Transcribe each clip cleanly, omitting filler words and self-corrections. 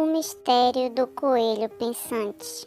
mistério do coelho pensante.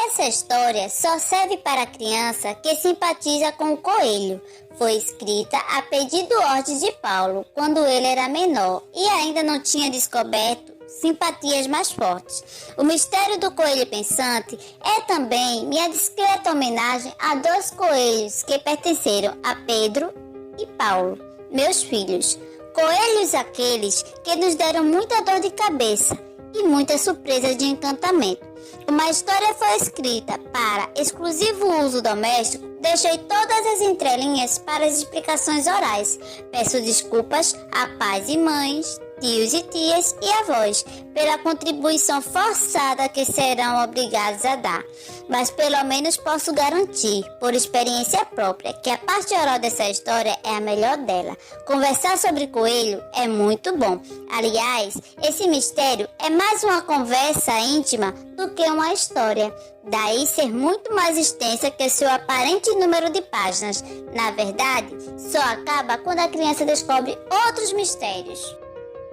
Essa história só serve para a criança que simpatiza com o coelho. Foi escrita a pedido ordem de Paulo, quando ele era menor e ainda não tinha descoberto simpatias mais fortes. O mistério do coelho pensante é também minha discreta homenagem a dois coelhos que pertenceram a Pedro e Paulo, meus filhos. Coelhos aqueles que nos deram muita dor de cabeça e muita surpresa de encantamento. Como a história foi escrita para exclusivo uso doméstico, deixei todas as entrelinhas para as explicações orais. Peço desculpas a pais e mães, tios e tias e avós pela contribuição forçada que serão obrigados a dar. Mas pelo menos posso garantir, por experiência própria, que a parte oral dessa história é a melhor dela. Conversar sobre coelho é muito bom. Aliás, esse mistério é mais uma conversa íntima do que uma história. Daí ser muito mais extensa que seu aparente número de páginas. Na verdade, só acaba quando a criança descobre outros mistérios.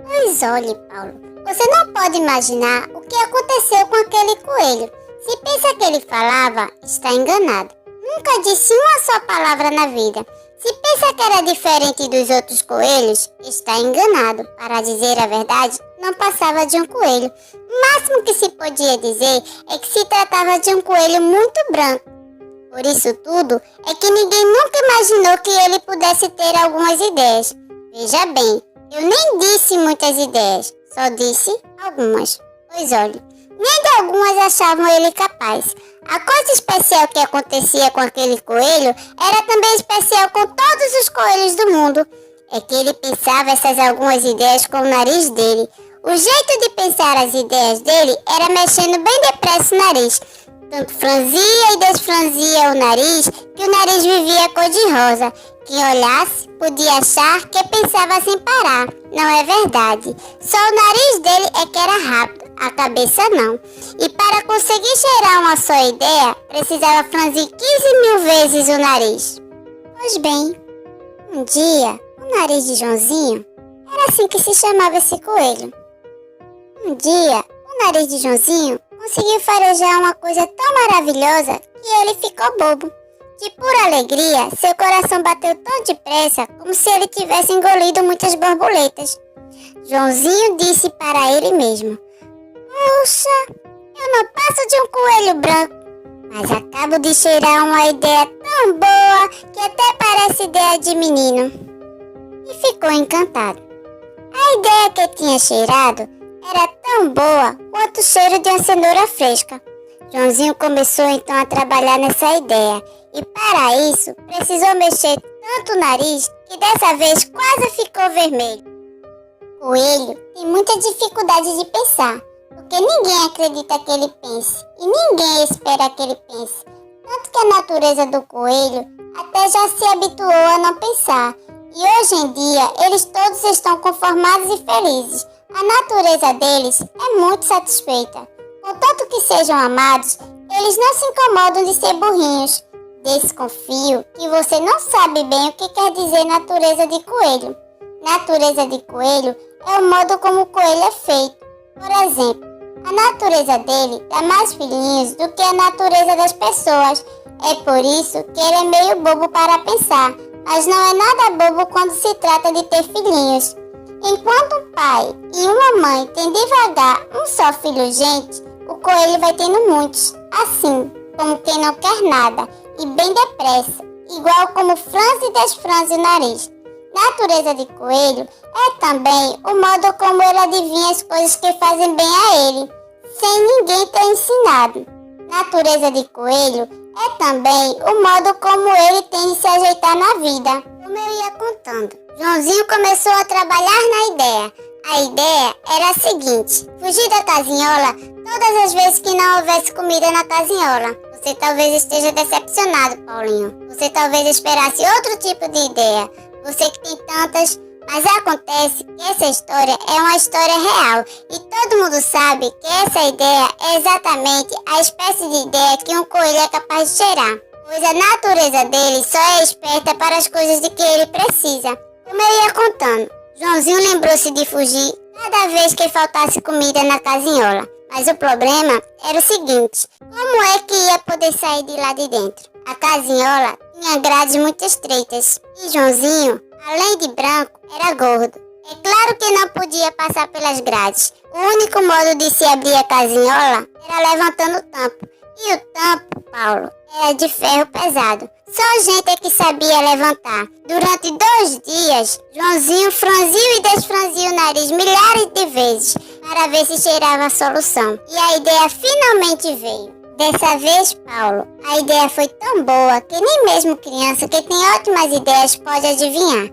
Pois olhe, Paulo, você não pode imaginar o que aconteceu com aquele coelho. Se pensa que ele falava, está enganado. Nunca disse uma só palavra na vida. Se pensa que era diferente dos outros coelhos, está enganado. Para dizer a verdade, não passava de um coelho. O máximo que se podia dizer é que se tratava de um coelho muito branco. Por isso tudo é que ninguém nunca imaginou que ele pudesse ter algumas ideias. Veja bem, eu nem disse muitas ideias, só disse algumas. Pois olhe, nem de algumas achavam ele capaz. A coisa especial que acontecia com aquele coelho era também especial com todos os coelhos do mundo. É que ele pensava essas algumas ideias com o nariz dele. O jeito de pensar as ideias dele era mexendo bem depressa o nariz. Tanto franzia e desfranzia o nariz, que o nariz vivia cor-de-rosa. Quem olhasse podia achar que pensava sem parar. Não é verdade. Só o nariz dele é que era rápido, a cabeça não. E para conseguir gerar uma só ideia, precisava franzir 15.000 vezes o nariz. Pois bem, um dia, o nariz de Joãozinho, era assim que se chamava esse coelho. Um dia, o nariz de Joãozinho conseguiu farejar uma coisa tão maravilhosa que ele ficou bobo. Que por alegria, seu coração bateu tão depressa como se ele tivesse engolido muitas borboletas. Joãozinho disse para ele mesmo: "Puxa, eu não passo de um coelho branco, mas acabo de cheirar uma ideia tão boa que até parece ideia de menino." E ficou encantado. A ideia que tinha cheirado era tão boa quanto o cheiro de uma cenoura fresca. Joãozinho começou então a trabalhar nessa ideia e para isso precisou mexer tanto o nariz que dessa vez quase ficou vermelho. Coelho tem muita dificuldade de pensar, porque ninguém acredita que ele pense e ninguém espera que ele pense. Tanto que a natureza do coelho até já se habituou a não pensar e hoje em dia eles todos estão conformados e felizes. A natureza deles é muito satisfeita. Contanto que sejam amados, eles não se incomodam de ser burrinhos. Desconfio que você não sabe bem o que quer dizer natureza de coelho. Natureza de coelho é o modo como o coelho é feito. Por exemplo, a natureza dele dá mais filhinhos do que a natureza das pessoas. É por isso que ele é meio bobo para pensar, mas não é nada bobo quando se trata de ter filhinhos. Enquanto um pai e uma mãe têm devagar um só filho gente, o coelho vai tendo muitos, assim como quem não quer nada e bem depressa, igual como franze e desfranze o nariz. Natureza de coelho é também o modo como ele adivinha as coisas que fazem bem a ele, sem ninguém ter ensinado. Natureza de coelho é também o modo como ele tem de se ajeitar na vida. Como eu ia contando, Joãozinho começou a trabalhar na ideia. A ideia era a seguinte: fugir da casinhola todas as vezes que não houvesse comida na casinhola. Você talvez esteja decepcionado, Paulinho. Você talvez esperasse outro tipo de ideia. Você que tem tantas, mas acontece que essa história é uma história real e todo mundo sabe que essa ideia é exatamente a espécie de ideia que um coelho é capaz de cheirar, pois a natureza dele só é esperta para as coisas de que ele precisa. Como eu ia contando, Joãozinho lembrou-se de fugir cada vez que faltasse comida na casinhola. Mas o problema era o seguinte: como é que ia poder sair de lá de dentro? A casinhola tinha grades muito estreitas e Joãozinho, além de branco, era gordo. É claro que não podia passar pelas grades. O único modo de se abrir a casinhola era levantando o tampo. E o tampo, Paulo, era de ferro pesado. Só gente é que sabia levantar. Durante 2 dias, Joãozinho franziu e desfranziu o nariz milhares de vezes para ver se cheirava a solução. E a ideia finalmente veio. Dessa vez, Paulo, a ideia foi tão boa que nem mesmo criança que tem ótimas ideias pode adivinhar.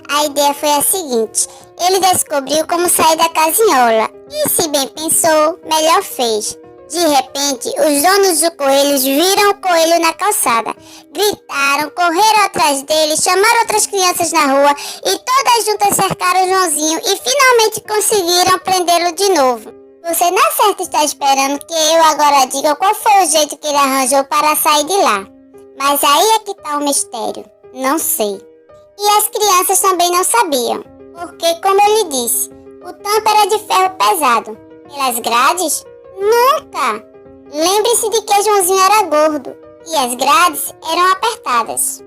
A ideia foi a seguinte: ele descobriu como sair da casinhola e, se bem pensou, melhor fez. De repente, os donos dos coelhos viram o coelho na calçada. Gritaram, correram atrás dele, chamaram outras crianças na rua e todas juntas cercaram o Joãozinho e finalmente conseguiram prendê-lo de novo. Você na certa está esperando que eu agora diga qual foi o jeito que ele arranjou para sair de lá. Mas aí é que está o mistério. Não sei. E as crianças também não sabiam. Porque, como eu lhe disse, o tampo era de ferro pesado. Pelas grades? Nunca! Lembre-se de que Joãozinho era gordo e as grades eram apertadas.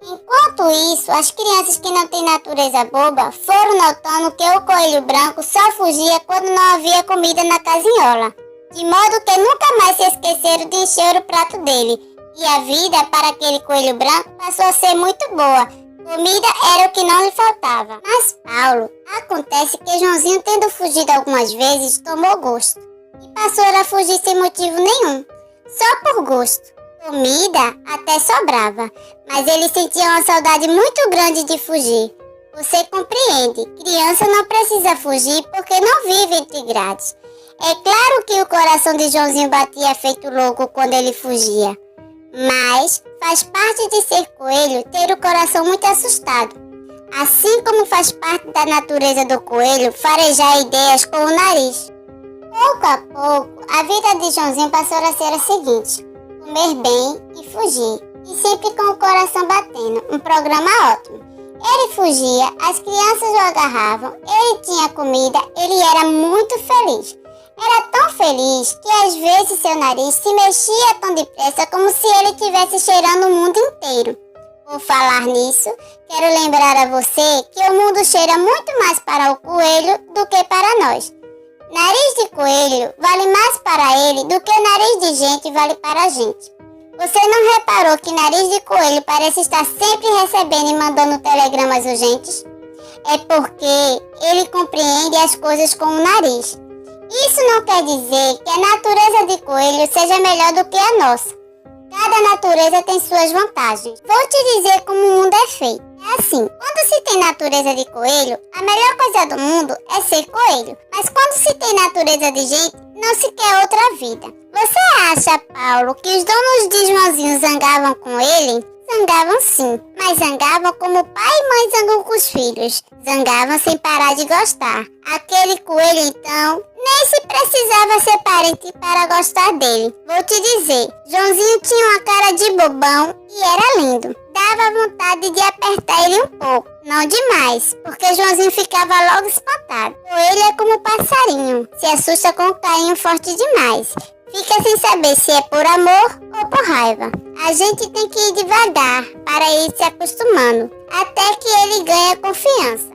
Enquanto isso, as crianças que não têm natureza boba foram notando que o coelho branco só fugia quando não havia comida na casinhola, de modo que nunca mais se esqueceram de encher o prato dele, e a vida para aquele coelho branco passou a ser muito boa. Comida era o que não lhe faltava. Mas, Paulo, acontece que Joãozinho, tendo fugido algumas vezes, tomou gosto e passou a fugir sem motivo nenhum, só por gosto. Comida até sobrava, mas ele sentia uma saudade muito grande de fugir. Você compreende, criança não precisa fugir porque não vive entre grades. É claro que o coração de Joãozinho batia feito louco quando ele fugia, mas faz parte de ser coelho ter o coração muito assustado. Assim como faz parte da natureza do coelho farejar ideias com o nariz. Pouco a pouco, a vida de Joãozinho passou a ser a seguinte: comer bem e fugir, e sempre com o coração batendo, um programa ótimo. Ele fugia, as crianças o agarravam, ele tinha comida, ele era muito feliz. Era tão feliz que às vezes seu nariz se mexia tão depressa como se ele estivesse cheirando o mundo inteiro. Por falar nisso, quero lembrar a você que o mundo cheira muito mais para o coelho do que para nós. Nariz de coelho vale mais para ele do que nariz de gente vale para a gente. Você não reparou que nariz de coelho parece estar sempre recebendo e mandando telegramas urgentes? É porque ele compreende as coisas com o nariz. Isso não quer dizer que a natureza de coelho seja melhor do que a nossa. Cada natureza tem suas vantagens. Vou te dizer como o mundo é feito. É assim, quando se tem natureza de coelho, a melhor coisa do mundo é ser coelho. Mas quando se tem natureza de gente, não se quer outra vida. Você acha, Paulo, que os donos de Joãozinho zangavam com ele? Zangavam sim, mas zangavam como pai e mãe zangam com os filhos. Zangavam sem parar de gostar. Aquele coelho, então, nem se precisava ser parente para gostar dele. Vou te dizer, Joãozinho tinha uma cara de bobão e era lindo. Dava vontade de apertar ele um pouco, não demais, porque Joãozinho ficava logo espantado. Coelho é como passarinho, se assusta com um carinho forte demais. Fica sem saber se é por amor ou por raiva. A gente tem que ir devagar para ir se acostumando, até que ele ganha confiança.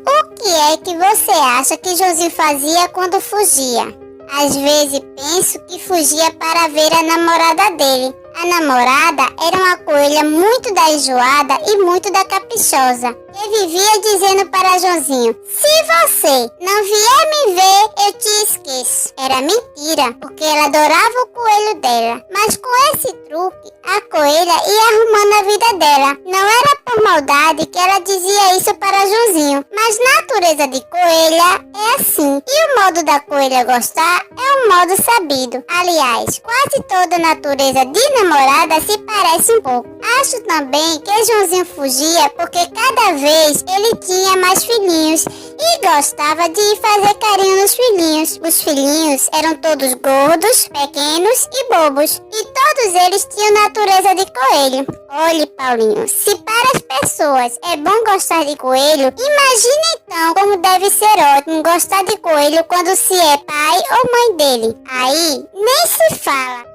O que é que você acha que Joãozinho fazia quando fugia? Às vezes penso que fugia para ver a namorada dele. A namorada era uma coelha muito da enjoada e muito da caprichosa, que vivia dizendo para Joãozinho: se você não vier me ver, eu te esqueço. Era mentira, porque ela adorava o coelho dela. Mas com esse truque, a coelha ia arrumando a vida dela. Não era por maldade que ela dizia isso para Joãozinho, mas natureza de coelha é assim. E o modo da coelha gostar é um modo sabido. Aliás, quase toda natureza de namorada se parece um pouco. Acho também que Joãozinho fugia porque cada vez ele tinha mais filhinhos e gostava de fazer carinho nos filhinhos. Os filhos filhinhos eram todos gordos, pequenos e bobos, e todos eles tinham natureza de coelho. Olhe, Paulinho, se para as pessoas é bom gostar de coelho, imagine então como deve ser ótimo gostar de coelho quando se é pai ou mãe dele. Aí, nem se fala.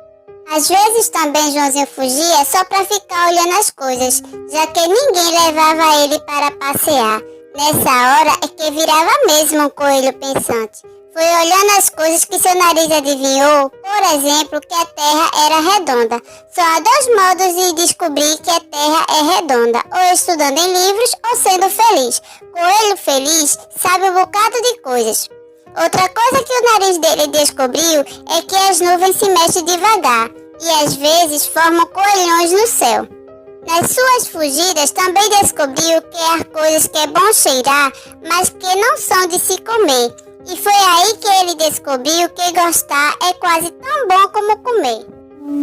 Às vezes também Joãozinho fugia só para ficar olhando as coisas, já que ninguém levava ele para passear. Nessa hora é que virava mesmo um coelho pensante. Foi olhando as coisas que seu nariz adivinhou, por exemplo, que a Terra era redonda. Só há dois modos de descobrir que a Terra é redonda, ou estudando em livros ou sendo feliz. Coelho feliz sabe um bocado de coisas. Outra coisa que o nariz dele descobriu é que as nuvens se mexem devagar e às vezes formam coelhões no céu. Nas suas fugidas também descobriu que há coisas que é bom cheirar, mas que não são de se comer. E foi aí que ele descobriu que gostar é quase tão bom como comer.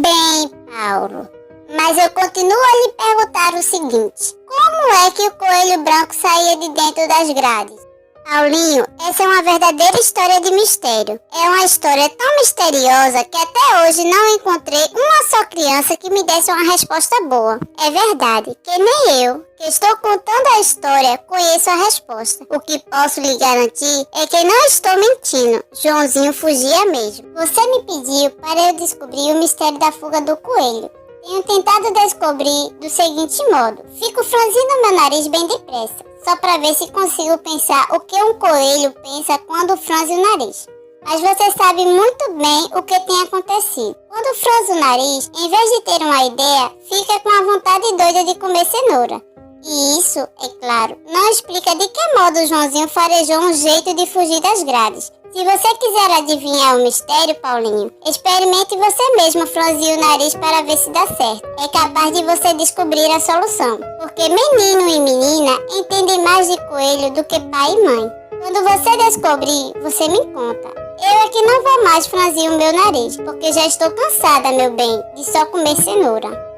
Bem, Paulo, mas eu continuo a lhe perguntar o seguinte: como é que o coelho branco saía de dentro das grades? Paulinho, essa é uma verdadeira história de mistério. É uma história tão misteriosa que até hoje não encontrei uma só criança que me desse uma resposta boa. É verdade que nem eu, que estou contando a história, conheço a resposta. O que posso lhe garantir é que não estou mentindo. Joãozinho fugia mesmo. Você me pediu para eu descobrir o mistério da fuga do coelho. Tenho tentado descobrir do seguinte modo: fico franzindo meu nariz bem depressa, só para ver se consigo pensar o que um coelho pensa quando franze o nariz. Mas você sabe muito bem o que tem acontecido. Quando franze o nariz, em vez de ter uma ideia, fica com a vontade doida de comer cenoura. E isso, é claro, não explica de que modo o Joãozinho farejou um jeito de fugir das grades. Se você quiser adivinhar o mistério, Paulinho, experimente você mesmo franzir o nariz para ver se dá certo. É capaz de você descobrir a solução. Porque menino e menina entendem mais de coelho do que pai e mãe. Quando você descobrir, você me conta. Eu é que não vou mais franzir o meu nariz, porque já estou cansada, meu bem, de só comer cenoura.